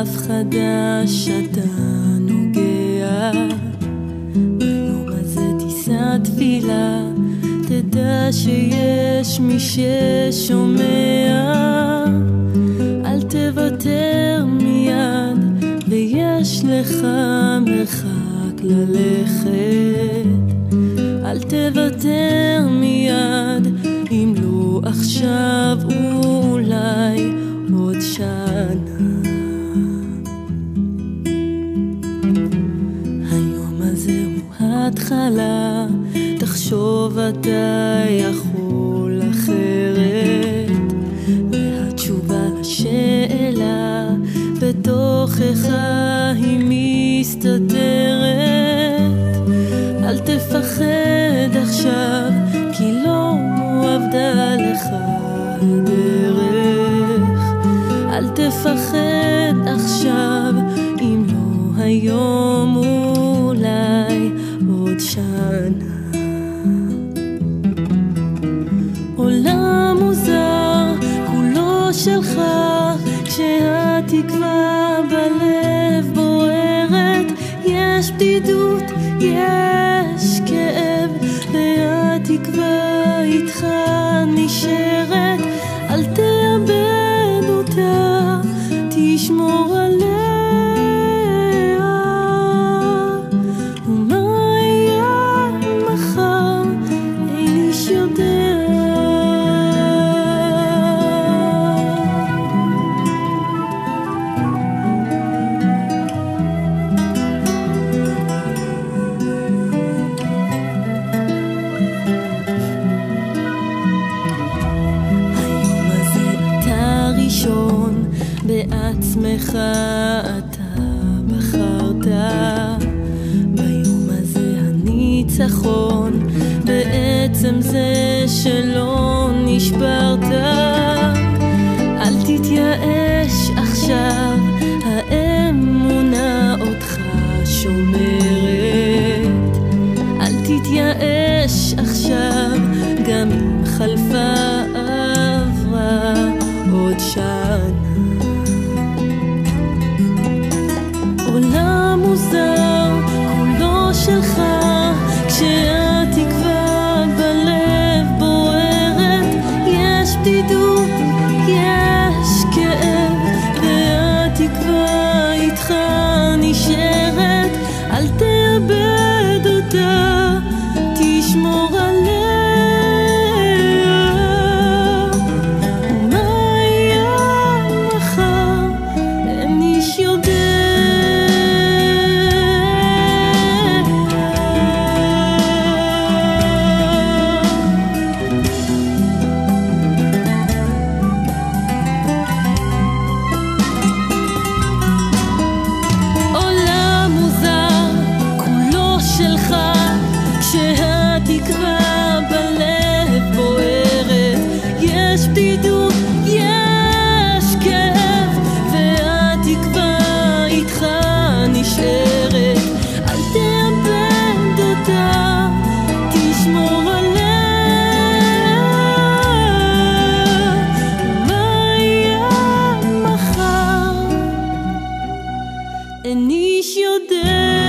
דף חדש אתה נוגע, ביום הזה תישא תפילה, תדע שיש מי ששומע. אל תוותר מיד, ויש לך מרחק ללכת. אל תוותר מיד, אם לא עכשיו אולי עוד שנה. היום הזה הוא התחלה, תחשוב אתה יכול אחרת, והתשובה לשאלה בתוכך היא מסתתרת. אל תפחד עכשיו, כי לא עבדה לך הדרך. אל תפחד עכשיו, אם לא היום אולי עוד שנה. עולם מוזר כולו שלך, כשהתקווה בלב בוערת. יש בדידות, יש כאב, והתקווה איתך נשארת. אל תאבד אותה, תשמור עליה. ומה יהיה מחר, אין איש יודע. בעצמך אתה בחרת, ביום הזה הניצחון, בעצם זה שלא נשברת. אל תתייאש עכשיו, האמונה אותך שומרת. אל תתייאש עכשיו, גם אם חלפה עברה עוד שנה. עולם מוזר כולו שלך, כשהתקווה בלב בוערת. יש בדידות, יש כאב, והתקווה איתך נשארת. אל תאבד אותה, תשמור עליה. ומה יהיה מחר, אין איש יודע. כשהתקווה בלב בוערת. יש בדידות, יש כאב, והתקווה איתך נשארת. אל תאבד אותה, תשמור עליה. מה יהיה מחר, אין איש יודע.